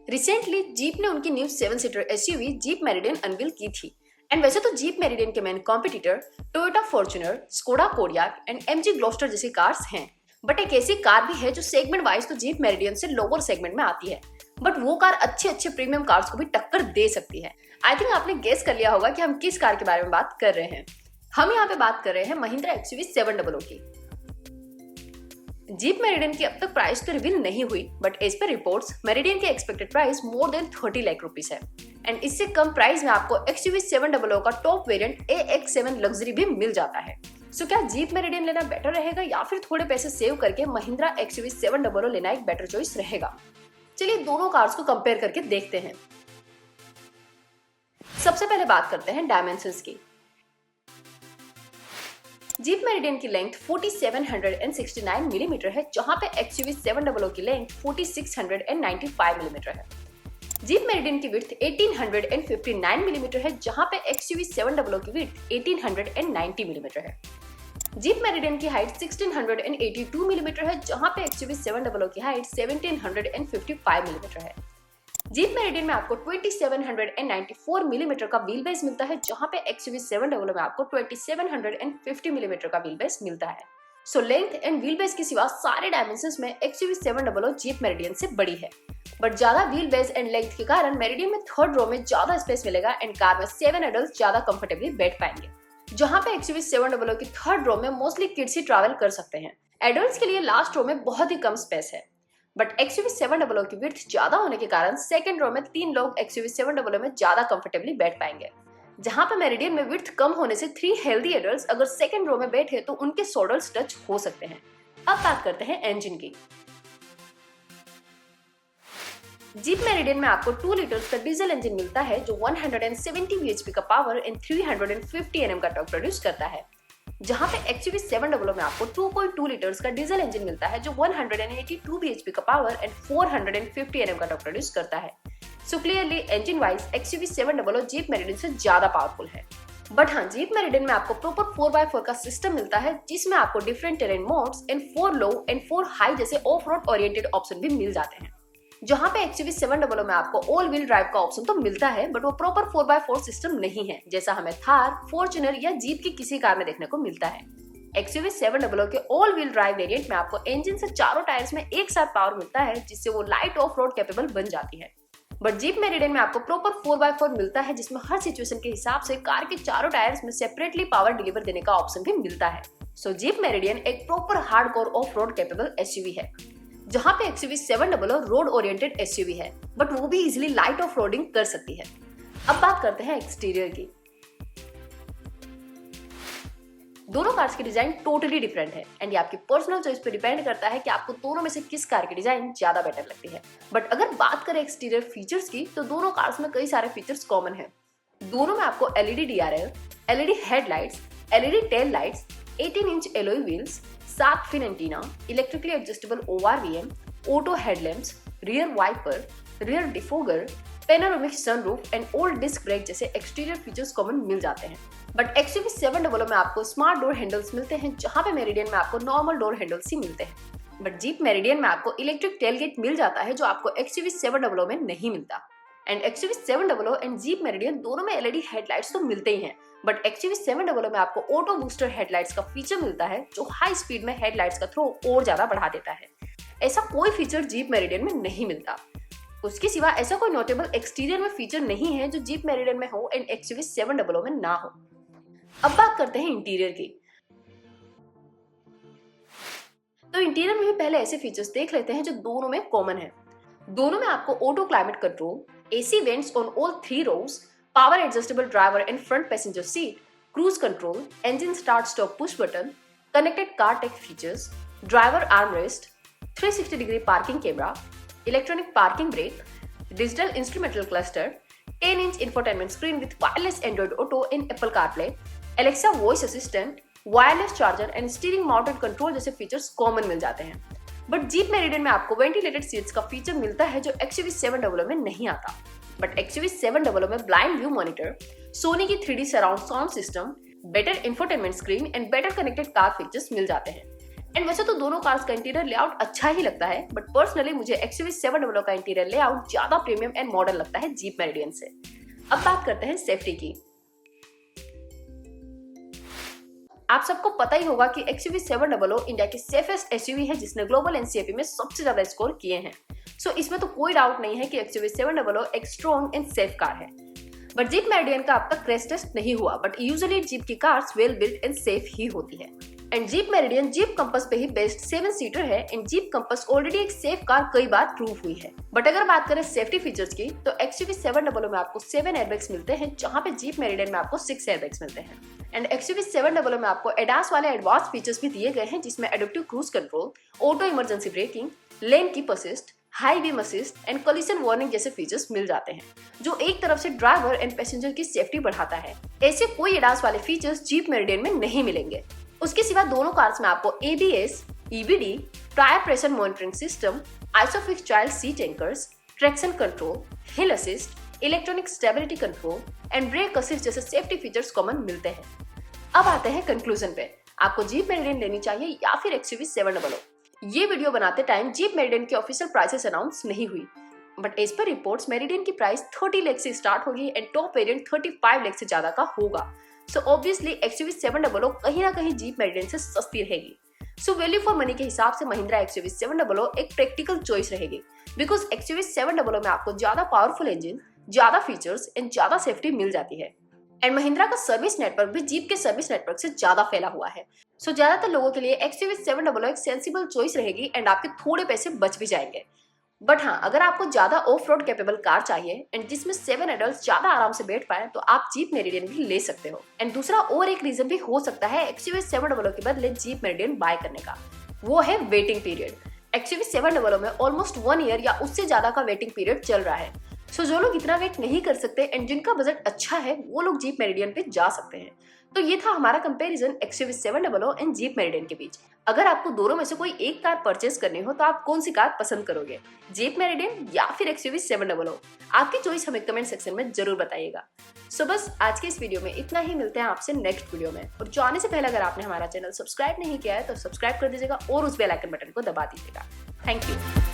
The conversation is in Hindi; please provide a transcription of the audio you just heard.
रिसेंटली जीप ने उनकी new 7 seater SUV Jeep Meridian unveil की थी। एंड वैसे तो जीप मेरिडियन के main competitor Toyota Fortuner, Skoda Kodiaq and MG Gloster जैसी कार्स हैं। बट एक ऐसी कार भी है जो सेगमेंट वाइज तो जीप मेरिडियन से लोअर सेगमेंट में आती है, बट वो कार अच्छे प्रीमियम कार्स को भी टक्कर दे सकती है। आई थिंक आपने गेस कर लिया होगा कि हम किस कार के बारे में बात कर रहे हैं। हम यहाँ पे बात कर रहे हैं महिंद्रा एक्सयूवी 700 की। जीप मेरिडियन की अब तक प्राइस तो रिवील नहीं हुई, but as per reports Meridian की expected price more than 30 lakh rupees है। एंड इससे कम प्राइस में आपको एक्सयूवी 700 का टॉप वेरिएंट AX7 लग्जरी भी मिल जाता है। सो क्या जीप मेरिडियन लेना बेटर रहेगा या फिर थोड़े पैसे सेव करके महिंद्रा एक्सयूवी 700 लेना एक बेटर चॉइस रहेगा? चलिए दोनों कार्स को कंपेयर करके देखते हैं। सबसे पहले बात करते हैं डायमेंशंस की। जीप मेरिडियन की लेंथ 4769 मिलीमीटर है, जहां पे एक्सयूवी 700 की लेंथ 4695 मिलीमीटर है। जीप मेरिडियन की विड्थ 1859 मिलीमीटर है, जहां पे एक्सयूवी 700 की विड्थ 1890 मिलीमीटर है। जीप मेरिडियन की हाइट 1682 मिलीमीटर है, जहां पे एक्सयूवी 700 की हाइट 1755 मिलीमीटर है। जीप मेरिडियन में आपको 2794 मिलीमीटर का व्हील बेस मिलता है, जहां पे एक्सयूवी 700 में आपको 2750 मिलीमीटर का व्हील बेस मिलता है। So length and wheel base के सिवा सारे डायमेंशंस में एक्सयूवी 700 जीप मेरिडियन से बड़ी है, बट ज्यादा व्हील बेस एंड लेंथ के कारण मेरिडियन में थर्ड रो में ज्यादा स्पेस मिलेगा एंड कार में 7 एडल्ट ज्यादा कंफर्टेबली बैठ पाएंगे, जहां पे एक्सयूवी 700 की थर्ड रो में मोस्टली किड्स ही ट्रैवल कर सकते हैं। एडल्ट्स के लिए लास्ट रो में बहुत ही कम स्पेस है, बट एक्सयूवी 700 की विड्थ ज्यादा होने के कारण सेकंड रो में 3 लोग एक्सयूवी 700 में ज्यादा कंफर्टेबली बैठ पाएंगे। जहां पे मेरिडियन में विड्थ कम होने से 3 हेल्दी एडल्ट्स अगर सेकंड रो में बैठे तो उनके शोल्डर्स टच हो सकते हैं। अब बात करते हैं इंजन की। जीप मेरिडियन में आपको 2 लीटर्स का डीजल इंजन मिलता है जो 170 bhp का पावर एंड 350 Nm का टॉर्क प्रोड्यूस करता है, जहां पे एक्सयूवी 700 में आपको 2.2 लीटर्स का डीजल इंजन मिलता है जो 182 bhp का पावर एंड 450 Nm का टॉर्क प्रोड्यूस करता है। So clearly engine wise XUV 700 jeep Meridian से ज्यादा पावरफुल है। बट हाँ, जीप मेरिडियन में आपको प्रॉपर 4x4 का सिस्टम मिलता है, जिसमें आपको different terrain modes and 4 low and 4 high जैसे ऑफ रोड ओरिएंटेड ऑप्शन भी मिल जाते हैं। जहां पे एक्सयूवी 700 में आपको ऑल व्हील ड्राइव का ऑप्शन तो मिलता है, बट वो प्रॉपर 4x4 सिस्टम नहीं है, जैसा हमें थार, फॉर्च्यूनर या जीप की किसी कार में देखने को मिलता है। एक्सयूवी 700 के ऑल व्हील ड्राइव वेरिएंट में आपको इंजन से चारों टायर्स में एक साथ पावर मिलता है, जिससे वो लाइट ऑफ रोड कैपेबल बन जाती है। बट जीप मेरिडियन में आपको प्रॉपर 4x4 मिलता है, जिसमें हर सिचुएशन के हिसाब से कार के चारों टायर्स में सेपरेटली पावर डिलीवर देने का ऑप्शन भी मिलता है। सो जीप मेरिडियन एक proper hardcore of road capable SUV है, जहां पे एक्सयूवी 700 रोड ओरिएंटेड एसयूवी है, बट वो भी इजीली लाइट ऑफ रोडिंग कर सकती है। अब बात करते हैं एक्सटीरियर की। दोनों कार्स की डिजाइन टोटली डिफरेंट है एंड ये आपकी पर्सनल चॉइस पर डिपेंड करता है कि आपको दोनों में से किस कार की डिजाइन ज्यादा बेटर लगती है। बट अगर बात करें एक्सटीरियर फीचर्स की, तो दोनों कार्स में कई सारे फीचर्स कॉमन है। दोनों में आपको LED DRL, LED headlights, LED tail lights, 18 inch alloy wheels, 7 fin antenna, electrically adjustable ORVM, auto headlamps, rear wiper, rear defogger, panoramic sunroof and old disc brake जैसे एक्सटीरियर फीचर्स कॉमन मिल जाते हैं। बट एक्सयूवी 700 में आपको स्मार्ट डोर हैंडल्स मिलते हैं, जहां पे मेरिडियन में आपको नॉर्मल डोर हैंडल्स ही मिलते हैं। बट जीप मेरिडियन में आपको इलेक्ट्रिक टेलगेट मिल जाता है, जो आपको एक्सयूवी 700 में नहीं मिलता। And XUV 700 and Jeep meridian दोनों में LED हेडलाइट्स तो मिलते ही हैं, बट एक्सयूवी 700 में आपको ऑटो बूस्टर हेडलाइट्स का फीचर मिलता है, जो हाई स्पीड में हेडलाइट्स का थ्रो और ज्यादा बढ़ा देता है। ऐसा कोई फीचर जीप मेरिडियन में नहीं मिलता। उसके सिवा ऐसा कोई नोटेबल एक्सटीरियर में फीचर नहीं है जो जीप मेरिडियन में हो एंड एक्सयूवी 700 में ना हो। अब बात करते हैं इंटीरियर की। तो इंटीरियर में भी पहले ऐसे फीचर्स देख लेते हैं जो दोनों में कॉमन है। दोनों में आपको auto climate control, AC vents on all 3 rows, power adjustable driver and front passenger seat, cruise control, engine start stop push button, connected car tech features, driver armrest, 360 degree parking camera, electronic parking brake, digital instrumental cluster, 10 inch infotainment screen with wireless Android Auto in Apple CarPlay, Alexa voice assistant, wireless charger and steering mounted control जैसे फीचर्स कॉमन मिल जाते हैं। बट जीप मेरिडियन में आपको वेंटिलेटेड सीट्स का फीचर मिलता है, जो एक्सयूवी 700 में नहीं आता। बट एक्सयूवी 700 में ब्लाइंड व्यू मॉनिटर, सोनी की 3D surround sound system, better infotainment screen and better connected car features मिल जाते हैं। एंड वैसे तो दोनों कार्स का इंटीरियर लेआउट अच्छा ही लगता है, बट पर्सनली मुझे XUV700 का इंटीरियर लेआउट ज्यादा प्रीमियम एंड मॉडर्न लगता है जीप मेरिडियन से। अब बात करते हैं सेफ्टी की। आप सबको पता ही होगा कि XUV700 इंडिया की सेफेस्ट SUV है जिसने ग्लोबल NCAP में सबसे ज्यादा स्कोर किए हैं। सो इसमें तो कोई डाउट नहीं है कि XUV700 एक स्ट्रॉन्ग एंड सेफ कार है। बट जीप मेरिडियन का अब तक क्रैश टेस्ट नहीं हुआ, बट यूजुअली जीप की cars well built and safe ही होती है। And Jeep Meridian Jeep Compass पे ही बेस्ड 7 सीटर है एंड जीप कंपास ऑलरेडी एक सेफ कार कई बार प्रूव हुई है। बट अगर बात करें सेफ्टी फीचर्स की तो XUV700 में आपको 7 एयरबैग्स मिलते हैं, जहां पे जीप मेरिडियन में आपको 6 एयरबैग्स मिलते हैं। एंड XUV700 में आपको एडास वाले एडवांस फीचर्स भी दिए गए हैं, जिसमें adaptive cruise control, auto emergency breaking, lane keep assist, high beam assist and collision warning जैसे फीचर्स मिल जाते हैं, जो एक तरफ से ड्राइवर एंड पैसेंजर की सेफ्टी बढ़ाता है। ऐसे कोई एडास वाले फीचर्स जीप मेरिडियन में नहीं मिलेंगे। उसके सिवा दोनों कार्स में आपको ABS, EBD, tyre pressure monitoring system, isofix child seat anchors, traction control, hill assist, electronic stability control and brake assist जैसे सेफ्टी फीचर्स कॉमन मिलते हैं। अब आते हैं कंक्लूजन पे, आपको जीप मेरिडियन लेनी चाहिए या फिर XUV700। ये वीडियो बनाते टाइम जीप मेरिडियन की ऑफिशियल प्राइसेस अनाउंस नहीं हुई, but as per reports Meridian की प्राइस 30 लाख से स्टार्ट होगी एंड टॉप वेरिएंट 35 लाख से ज्यादा का होगा। सो ऑब्वियसली XUV700 कहीं ना कहीं जीप मेरिडियन से सस्ती रहेगी। सो वैल्यू फॉर मनी के हिसाब से महिंद्रा XUV700 एक प्रैक्टिकल चॉइस रहेगी, बिकॉज XUV700 में आपको ज्यादा पावरफुल इंजन, ज्यादा फीचर्स एंड ज्यादा सेफ्टी मिल जाती है। एंड महिंद्रा का सर्विस नेटवर्क भी जीप के सर्विस नेटवर्क से ज्यादा फैला हुआ है। सो ज्यादातर लोगों के लिए XUV700 एक सेंसिबल चॉइस रहेगी एंड आपके थोड़े पैसे बच भी जाएंगे। बट हाँ, अगर आपको ज्यादा ऑफ रोड कैपेबल कार चाहिए एंड जिसमें 7 एडल्ट ज्यादा आराम से बैठ पाए तो आप जीप मेरिडियन भी ले सकते हो। एंड दूसरा और एक रीजन भी हो सकता है XUV700 के बदले जीप मेरिडियन बाय करने का, वो है वेटिंग पीरियड। XUV700 में ऑलमोस्ट 1 ईयर या उससे ज्यादा का वेटिंग पीरियड चल रहा है। सो जो लोग इतना वेट नहीं कर सकते एंड जिनका बजट अच्छा है वो लोग जीप मेरिडियन पे जा सकते हैं। तो ये था हमारा comparison XUV700 and Jeep Meridian के बीच। अगर आपको दोनों में से कोई एक कार परचेज करनी हो तो आप कौन सी कार पसंद करोगे, जीप मेरिडियन या फिर XUV700? आपकी चॉइस हमें कमेंट सेक्शन में जरूर बताइएगा। सो बस आज के इस वीडियो में इतना ही, मिलते हैं आपसे नेक्स्ट वीडियो में। और जाने से पहले अगर आपने हमारा चैनल सब्सक्राइब नहीं किया है तो सब्सक्राइब कर दीजिएगा और उस बेल आइकन बटन को दबा दीजिएगा। Thank you.